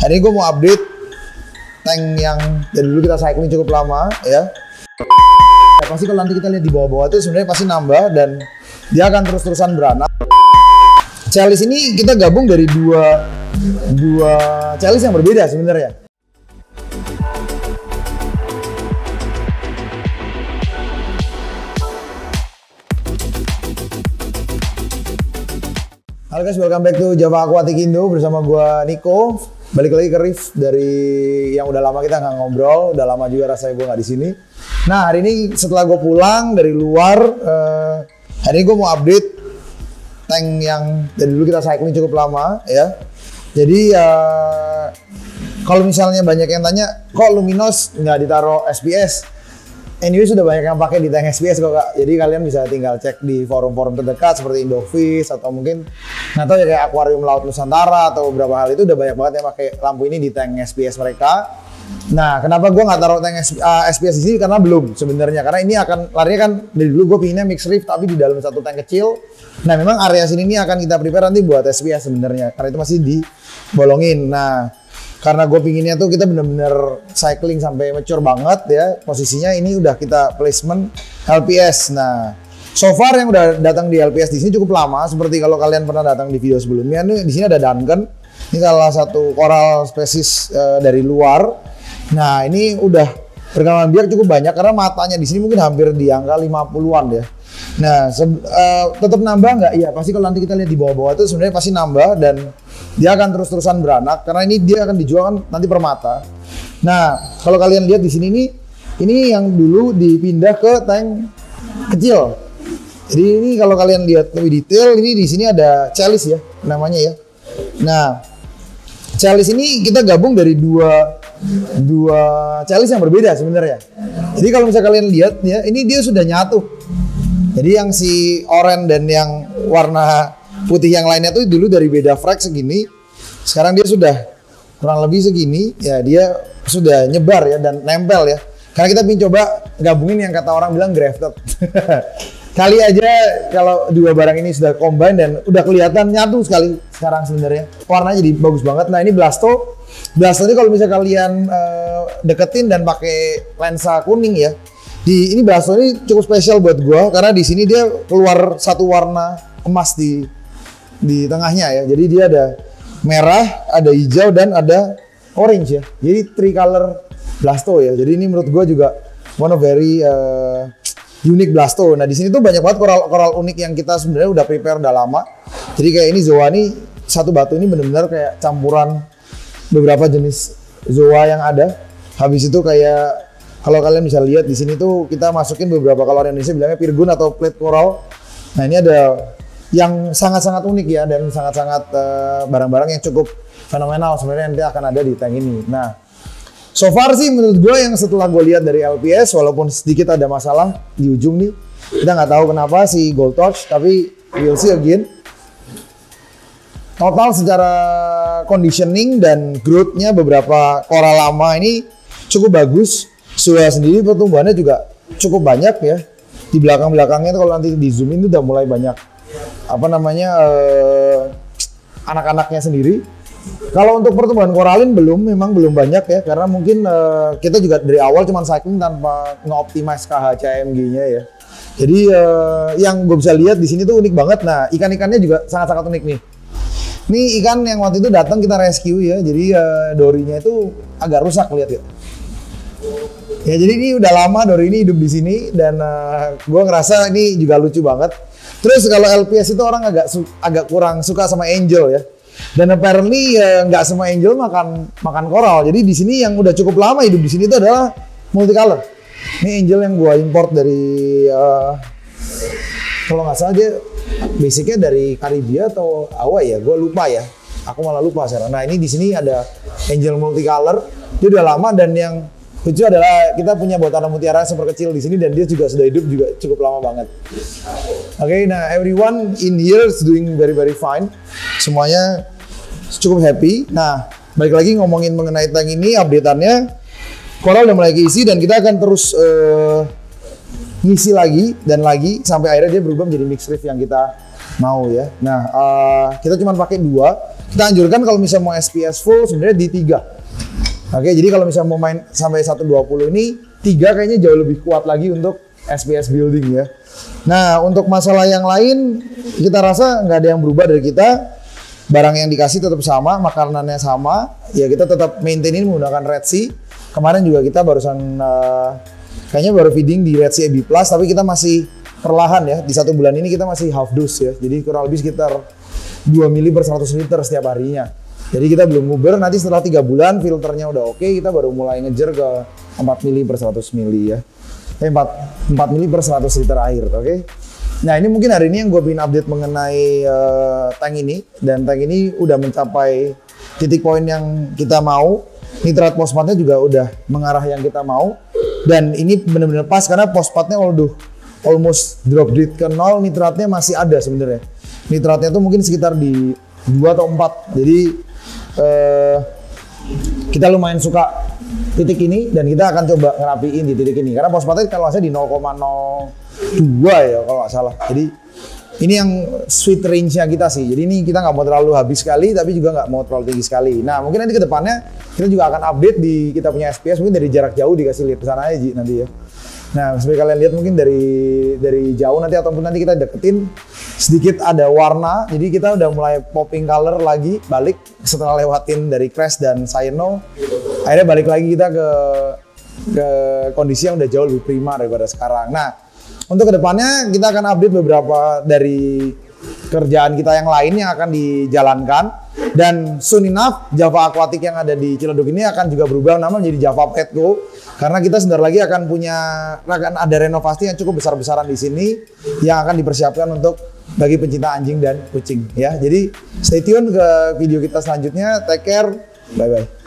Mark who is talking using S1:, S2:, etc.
S1: Hari ini gue mau update tank yang dari dulu kita cycling cukup lama ya. Pasti kalau nanti kita lihat di bawah-bawah itu sebenarnya pasti nambah dan dia akan terus-terusan beranak. Chalice ini kita gabung dari dua chalice yang berbeda sebenarnya. Halo guys, welcome back to Java Aquatic Indo bersama gua Niko. Balik lagi ke Rif dari yang udah lama kita nggak ngobrol, udah lama juga rasanya gua nggak di sini. Nah hari ini setelah gue pulang dari luar, hari ini gue mau update tank yang dari dulu kita cycling cukup lama ya. Jadi kalau misalnya banyak yang tanya, kok Luminos nggak ditaruh SPS? Anyway sudah banyak yang pakai di tank SPS kok Kak. Jadi kalian bisa tinggal cek di forum-forum terdekat seperti Indofish atau mungkin nggak tahu ya kayak Akuarium Laut Nusantara atau beberapa hal itu udah banyak banget yang pakai lampu ini di tank SPS mereka. Nah, kenapa gue nggak taruh tank SPS di sini? Karena belum sebenarnya. Karena ini akan larinya kan dari dulu gue pinginnya mix reef tapi di dalam satu tank kecil. Nah, memang area sini ini akan kita prepare nanti buat SPS sebenarnya. Karena itu masih dibolongin. Nah, karena gue pinginnya tuh kita bener-bener cycling sampai mature banget ya. Posisinya ini udah kita placement LPS. Nah, so far yang udah datang di LPS di sini cukup lama. Seperti kalau kalian pernah datang di video sebelumnya, nih di sini ada Duncan. Ini salah satu coral spesies dari luar. Nah, ini udah perkembangan biak cukup banyak karena matanya di sini mungkin hampir di angka 50-an ya. Nah, tetap nambah nggak? Iya, pasti kalau nanti kita lihat di bawah-bawah itu sebenarnya pasti nambah dan dia akan terus-terusan beranak karena ini dia akan dijual kan nanti per mata. Nah, kalau kalian lihat di sini nih, ini yang dulu dipindah ke tank kecil. Jadi ini kalau kalian lihat lebih detail, ini di sini ada chalice ya namanya ya. Nah, chalice ini kita gabung dari dua chalice yang berbeda sebenarnya. Jadi kalau misalnya kalian lihat ya, ini dia sudah nyatu. Jadi yang si oranye dan yang warna putih yang lainnya tuh dulu dari beda frag segini. Sekarang dia sudah kurang lebih segini. Ya dia sudah nyebar ya dan nempel ya. Karena kita ingin coba gabungin yang kata orang bilang grafted. Kali aja kalau dua barang ini sudah combine dan udah kelihatan nyatu sekali sekarang sebenarnya. Warnanya jadi bagus banget. Nah ini Blasto. Blasto ini kalau misalnya kalian deketin dan pakai lensa kuning ya. Ini Blasto ini cukup spesial buat gua karena di sini dia keluar satu warna emas di tengahnya ya. Jadi dia ada merah, ada hijau dan ada orange ya. Jadi three color Blasto ya. Jadi ini menurut gua juga one of very unique Blasto. Nah di sini tuh banyak banget koral unik yang kita sebenarnya udah prepare udah lama. Jadi kayak ini Zoa nih, satu batu ini benar-benar kayak campuran beberapa jenis Zoa yang ada. Habis itu kayak kalau kalian bisa lihat di sini tuh kita masukin beberapa kalau orang Indonesia bilangnya pirgun atau plate coral. Nah ini ada yang sangat-sangat unik ya dan sangat-sangat barang-barang yang cukup fenomenal sebenarnya nanti akan ada di tank ini. Nah so far sih menurut gue yang setelah gue lihat dari LPS walaupun sedikit ada masalah di ujung nih, kita nggak tahu kenapa si Gold Torch tapi we'll see again. Total secara conditioning dan growth-nya beberapa coral lama ini cukup bagus. Zoa sendiri pertumbuhannya juga cukup banyak ya. Di belakang-belakangnya kalau nanti di zoom itu udah mulai banyak apa namanya anak-anaknya sendiri. Kalau untuk pertumbuhan koralin memang belum banyak ya karena mungkin kita juga dari awal cuma cycling tanpa nge-optimize KHCMG-nya ya. Jadi yang gue bisa lihat di sini tuh unik banget. Nah, ikan-ikannya juga sangat-sangat unik nih. Ini ikan yang waktu itu datang kita rescue ya. Jadi dorinya itu agak rusak lihat ya. Ya jadi ini udah lama dori ini hidup di sini dan gue ngerasa ini juga lucu banget. Terus kalau LPS itu orang agak kurang suka sama angel ya. Dan apparently nggak semua angel makan coral. Jadi di sini yang udah cukup lama hidup di sini itu adalah multicolor. Ini angel yang gue import dari kalau nggak salah dia basicnya dari Karibia atau Hawaii ya. Gue lupa ya. Aku malah lupa sekarang. Nah ini di sini ada angel multicolor. Dia udah lama dan yang lucu adalah kita punya botana mutiara super kecil di sini dan dia juga sudah hidup juga cukup lama banget. Oke, nah everyone in here is doing very very fine. Semuanya cukup happy. Nah, balik lagi ngomongin mengenai tank ini update-annya. Coral udah mulai keisi dan kita akan terus ngisi lagi dan lagi sampai akhirnya dia berubah menjadi mixed reef yang kita mau ya. Nah, kita cuma pakai 2. kita anjurkan kalau misalnya mau SPS full sebenarnya di 3. Oke, jadi kalau misalnya mau main sampai 120 ini 3 kayaknya jauh lebih kuat lagi untuk SPS building ya. Nah, untuk masalah yang lain kita rasa nggak ada yang berubah dari kita. Barang yang dikasih tetap sama, makanannya sama. Ya kita tetap maintaining menggunakan Red Sea. Kemarin juga kita barusan kayaknya baru feeding di Red Sea AB+, tapi kita masih perlahan ya. Di 1 bulan ini kita masih half dose ya. Jadi kurang lebih sekitar 2 mili per 100 liter setiap harinya. Jadi kita belum nguber, nanti setelah 3 bulan filternya udah oke, kita baru mulai ngejar ke 4 mili per 100 mili ya. 4 mili per 100 liter air, oke? Nah ini mungkin hari ini yang gue ingin update mengenai tank ini. Dan tank ini udah mencapai titik poin yang kita mau. Nitrat phosphate-nya juga udah mengarah yang kita mau. Dan ini benar-benar pas karena phosphate-nya almost drop dead ke 0, nitratnya masih ada sebenarnya. Nitratnya tuh mungkin sekitar di 2 atau 4. Jadi kita lumayan suka titik ini dan kita akan coba ngerapiin di titik ini. Karena phosphate kalau saya di 0,02 ya kalau nggak salah. Jadi ini yang sweet range-nya kita sih. Jadi ini kita nggak mau terlalu habis sekali, tapi juga nggak mau terlalu tinggi sekali. Nah mungkin nanti ke depannya kita juga akan update di kita punya SPS mungkin dari jarak jauh dikasih lihat ke sana aja Ji, nanti ya. Nah seperti kalian lihat mungkin dari jauh nanti ataupun nanti kita deketin sedikit ada warna. Jadi kita udah mulai popping color lagi balik setelah lewatin dari crash dan cyano. Akhirnya balik lagi kita ke kondisi yang udah jauh lebih prima daripada sekarang. Nah untuk kedepannya kita akan update beberapa dari kerjaan kita yang lain yang akan dijalankan. Dan soon enough Java Aquatic yang ada di Ciledug ini akan juga berubah nama menjadi Java Pet Go. Karena kita sebentar lagi akan ada renovasi yang cukup besar-besaran di sini yang akan dipersiapkan untuk bagi pencinta anjing dan kucing ya. Jadi stay tune ke video kita selanjutnya. Take care. Bye bye.